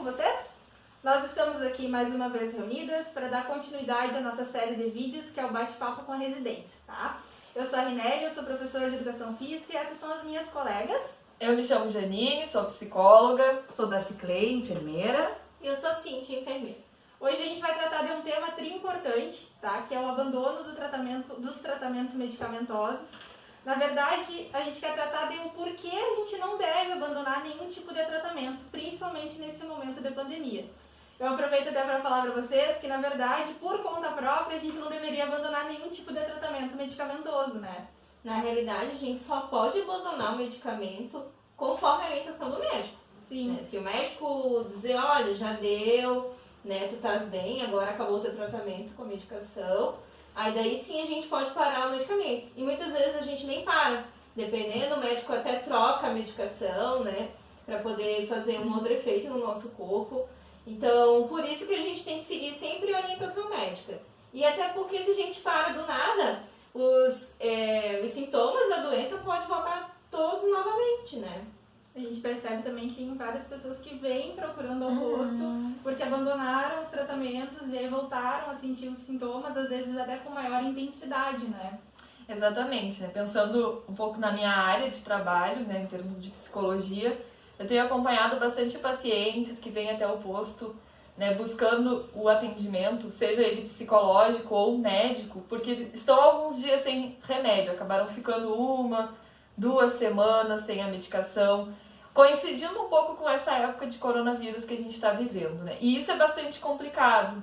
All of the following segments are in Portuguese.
vocês? Nós estamos aqui mais uma vez reunidas para dar continuidade à nossa série de vídeos, que é o Bate-Papo com a Residência, tá? Eu sou a Rinelli, eu sou professora de Educação Física e essas são as minhas colegas. Eu me chamo Janine, sou psicóloga. Sou da Ciclei, enfermeira. E eu sou a Cintia, enfermeira. Hoje a gente vai tratar de um tema importante, tá? Que é o abandono dos tratamentos medicamentosos. Na verdade, a gente quer tratar de o porquê a gente não deve abandonar nenhum tipo de tratamento, principalmente nesse momento de pandemia. Eu aproveito até para falar para vocês que, na verdade, por conta própria, a gente não deveria abandonar nenhum tipo de tratamento medicamentoso, né? Na realidade, a gente só pode abandonar o medicamento conforme a orientação do médico. Sim. Né? Se o médico dizer, olha, já deu, né, tu estás bem, agora acabou o teu tratamento com a medicação, aí daí sim a gente pode parar o medicamento. E muitas vezes a gente nem para. Dependendo, o médico até troca a medicação, né, para poder fazer um outro efeito no nosso corpo. Então, por isso que a gente tem que seguir sempre a orientação médica. E até porque se a gente para do nada, os sintomas da doença podem voltar todos novamente, né? A gente percebe também que tem várias pessoas que vêm procurando ao posto porque abandonaram os tratamentos e aí voltaram a sentir os sintomas, às vezes até com maior intensidade, né? Exatamente, né? Pensando um pouco na minha área de trabalho, né, em termos de psicologia, eu tenho acompanhado bastante pacientes que vêm até o posto, né, buscando o atendimento, seja ele psicológico ou médico, porque estão alguns dias sem remédio, acabaram ficando 1, 2 semanas sem a medicação, coincidindo um pouco com essa época de coronavírus que a gente está vivendo, né? E isso é bastante complicado,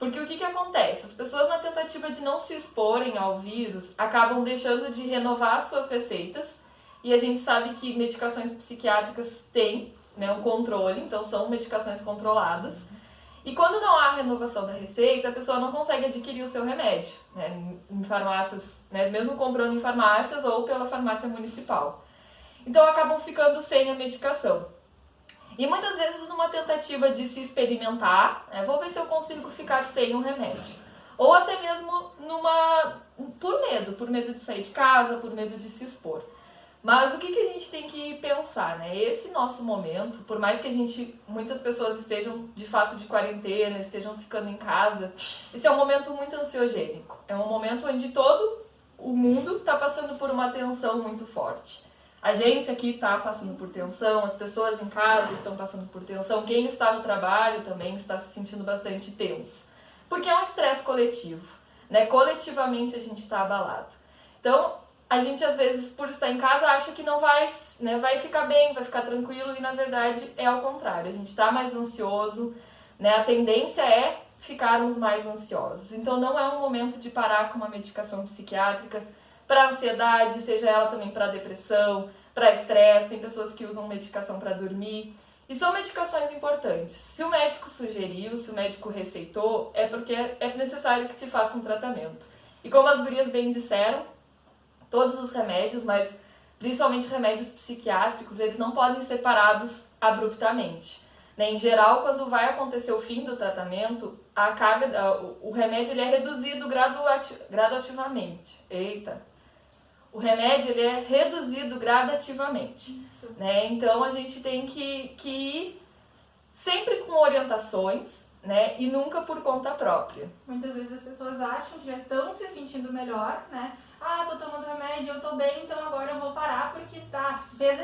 porque o que acontece? As pessoas, na tentativa de não se exporem ao vírus, acabam deixando de renovar suas receitas, e a gente sabe que medicações psiquiátricas têm, né, um controle, então são medicações controladas. E quando não há renovação da receita, a pessoa não consegue adquirir o seu remédio, né, em farmácias, né, mesmo comprando em farmácias ou pela farmácia municipal. Então acabam ficando sem a medicação. E muitas vezes numa tentativa de se experimentar, né, vou ver se eu consigo ficar sem um remédio. Ou até mesmo por medo de sair de casa, por medo de se expor. Mas o que a gente tem que pensar, né? Esse nosso momento, por mais que muitas pessoas estejam de fato de quarentena, estejam ficando em casa, esse é um momento muito ansiogênico. É um momento onde todo o mundo está passando por uma tensão muito forte. A gente aqui está passando por tensão, as pessoas em casa estão passando por tensão, quem está no trabalho também está se sentindo bastante tenso. Porque é um estresse coletivo, né? Coletivamente a gente está abalado. Então, a gente, às vezes, por estar em casa, acha que não vai, né, vai ficar bem, vai ficar tranquilo, e na verdade é ao contrário. A gente está mais ansioso, né, a tendência é ficarmos mais ansiosos. Então não é um momento de parar com uma medicação psiquiátrica para ansiedade, seja ela também para depressão, para estresse. Tem pessoas que usam medicação para dormir. E são medicações importantes. Se o médico sugeriu, se o médico receitou, é porque é necessário que se faça um tratamento. E como as gurias bem disseram, todos os remédios, mas principalmente remédios psiquiátricos, eles não podem ser parados abruptamente. Né? Em geral, quando vai acontecer o fim do tratamento, o remédio ele é reduzido gradativamente. O remédio ele é reduzido gradativamente. Né? Então a gente tem que ir sempre com orientações, né? E nunca por conta própria. Muitas vezes as pessoas acham que já estão se sentindo melhor, né? Ah, tô tomando remédio, eu tô bem, então agora eu vou parar porque fez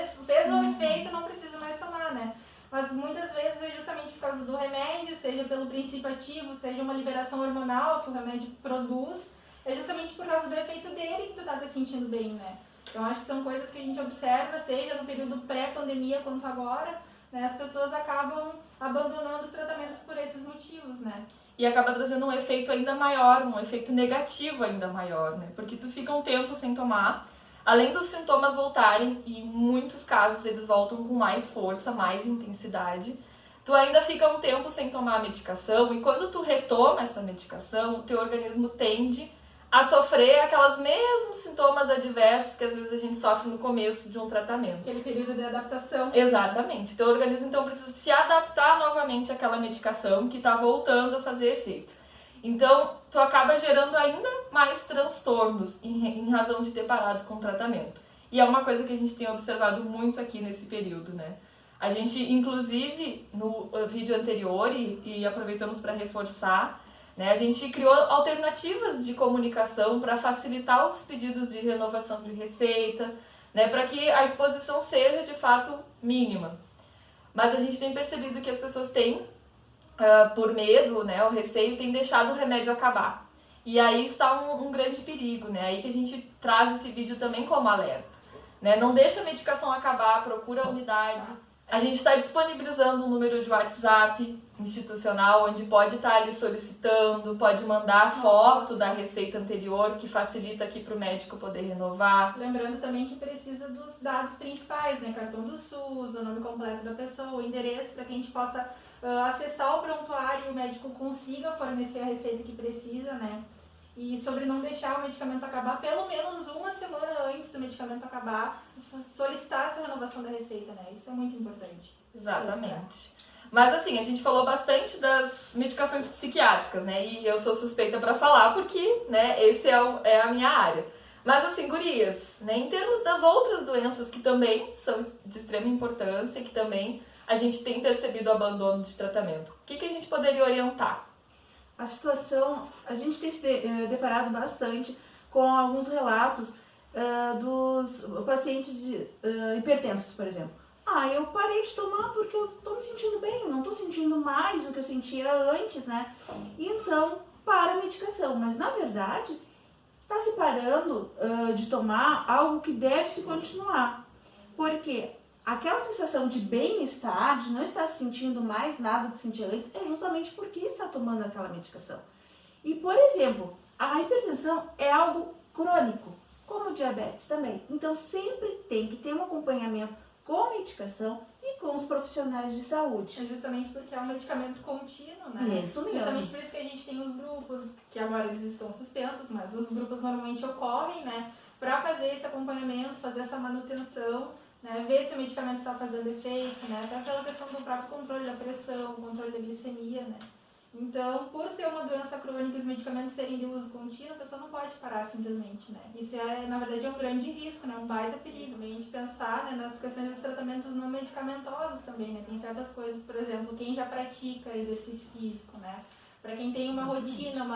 o efeito, não preciso mais tomar, né? Mas muitas vezes é justamente por causa do remédio, seja pelo princípio ativo, seja uma liberação hormonal que o remédio produz, é justamente por causa do efeito dele que tu tá te sentindo bem, né? Então acho que são coisas que a gente observa, seja no período pré-pandemia quanto agora, né? As pessoas acabam abandonando os tratamentos por esses motivos, né? E acaba trazendo um efeito ainda maior, um efeito negativo ainda maior, né? Porque tu fica um tempo sem tomar, além dos sintomas voltarem, e em muitos casos eles voltam com mais força, mais intensidade, tu ainda fica um tempo sem tomar a medicação, e quando tu retoma essa medicação, o teu organismo tende a sofrer aqueles mesmos sintomas adversos que às vezes a gente sofre no começo de um tratamento. Aquele período de adaptação. Exatamente. Teu organismo então precisa se adaptar novamente àquela medicação que está voltando a fazer efeito. Então, tu acaba gerando ainda mais transtornos em razão de ter parado com o tratamento. E é uma coisa que a gente tem observado muito aqui nesse período, né? A gente, inclusive, no vídeo anterior, e aproveitamos para reforçar, né, a gente criou alternativas de comunicação para facilitar os pedidos de renovação de receita, né, para que a exposição seja, de fato, mínima. Mas a gente tem percebido que as pessoas têm, por medo, né, o receio, tem deixado o remédio acabar. E aí está um grande perigo, né? Aí que a gente traz esse vídeo também como alerta, né? Não deixa a medicação acabar, procura a unidade. A gente está disponibilizando um número de WhatsApp institucional, onde pode estar ali solicitando, pode mandar foto da receita anterior, que facilita aqui para o médico poder renovar. Lembrando também que precisa dos dados principais, né? Cartão do SUS, o nome completo da pessoa, o endereço, para que a gente possa acessar o prontuário e o médico consiga fornecer a receita que precisa, né? E sobre não deixar o medicamento acabar, pelo menos uma semana antes do medicamento acabar, solicitar essa renovação da receita, né? Isso é muito importante. Exatamente. Mas assim, a gente falou bastante das medicações psiquiátricas, né? E eu sou suspeita para falar porque, né, esse é a minha área. Mas assim, gurias, né, em termos das outras doenças que também são de extrema importância, que também a gente tem percebido abandono de tratamento, o que a gente poderia orientar? A situação, a gente tem se deparado bastante com alguns relatos dos pacientes hipertensos, por exemplo. Eu parei de tomar porque eu tô me sentindo bem, eu não tô sentindo mais o que eu sentia antes, né? Então, para a medicação. Mas, na verdade, tá se parando de tomar algo que deve se continuar. Porque aquela sensação de bem-estar, de não estar sentindo mais nada do que sentia antes, é justamente porque está tomando aquela medicação. E, por exemplo, a hipertensão é algo crônico, como o diabetes também. Então, sempre tem que ter um acompanhamento com medicação e com os profissionais de saúde. É justamente porque é um medicamento contínuo, né? Isso mesmo. Justamente por isso que a gente tem os grupos, que agora eles estão suspensos, mas os grupos normalmente ocorrem, né? Para fazer esse acompanhamento, fazer essa manutenção, né, ver se o medicamento está fazendo efeito, né, até pela questão do próprio controle da pressão, controle da glicemia, né. Então, por ser uma doença crônica e os medicamentos serem de uso contínuo, a pessoa não pode parar simplesmente, né. Isso na verdade, é um grande risco, né, um baita perigo. A gente pensar, né, nas questões dos tratamentos não medicamentosos também, né, tem certas coisas, por exemplo, quem já pratica exercício físico, né, para quem tem uma rotina,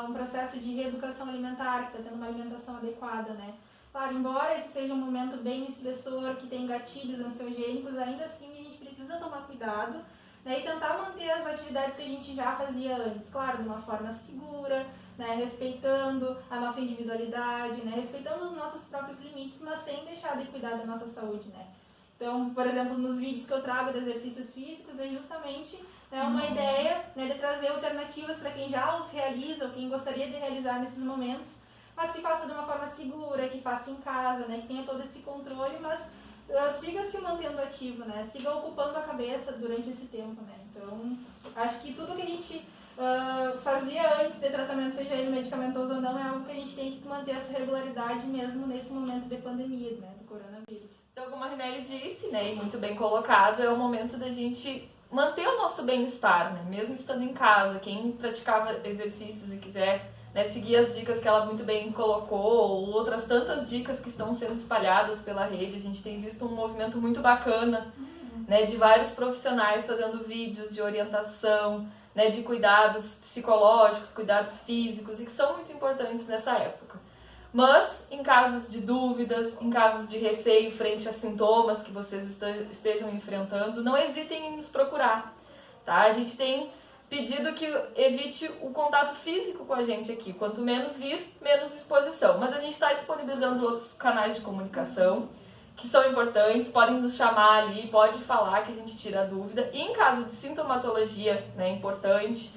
um processo de reeducação alimentar, que está tendo uma alimentação adequada, né. Claro, embora esse seja um momento bem estressor, que tem gatilhos ansiogênicos, ainda assim a gente precisa tomar cuidado, né, e tentar manter as atividades que a gente já fazia antes, claro, de uma forma segura, né, respeitando a nossa individualidade, né, respeitando os nossos próprios limites, mas sem deixar de cuidar da nossa saúde, né. Então, por exemplo, nos vídeos que eu trago de exercícios físicos, é justamente uma ideia, né, de trazer alternativas para quem já os realiza ou quem gostaria de realizar nesses momentos, mas que faça de uma forma segura, que faça em casa, né, que tenha todo esse controle, mas siga se mantendo ativo, né, siga ocupando a cabeça durante esse tempo, né. Então, acho que tudo que a gente fazia antes de tratamento, seja ele medicamentoso ou não, é algo que a gente tem que manter essa regularidade mesmo nesse momento de pandemia, né, do coronavírus. Então, como a Rinelli disse, né, e muito bem colocado, é o momento da gente manter o nosso bem-estar, né, mesmo estando em casa. Quem praticava exercícios e quiser, né, seguir as dicas que ela muito bem colocou, ou outras tantas dicas que estão sendo espalhadas pela rede, a gente tem visto um movimento muito bacana, né, de vários profissionais fazendo vídeos de orientação, né, de cuidados psicológicos, cuidados físicos, e que são muito importantes nessa época. Mas, em casos de dúvidas, em casos de receio frente a sintomas que vocês estejam enfrentando, não hesitem em nos procurar, tá? A gente tem pedido que evite o contato físico com a gente aqui. Quanto menos vir, menos exposição. Mas a gente está disponibilizando outros canais de comunicação que são importantes, podem nos chamar ali, pode falar que a gente tira a dúvida. E em caso de sintomatologia, né, importante,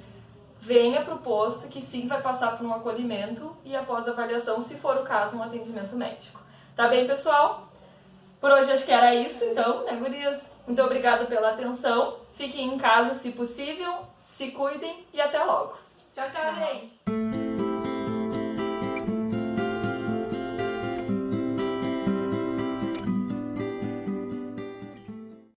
venha para o posto que sim vai passar por um acolhimento e após a avaliação, se for o caso, um atendimento médico. Tá bem, pessoal? Por hoje acho que era isso, então, né, gurias? Muito obrigada pela atenção. Fiquem em casa se possível, se cuidem e até logo. Tchau, tchau, gente!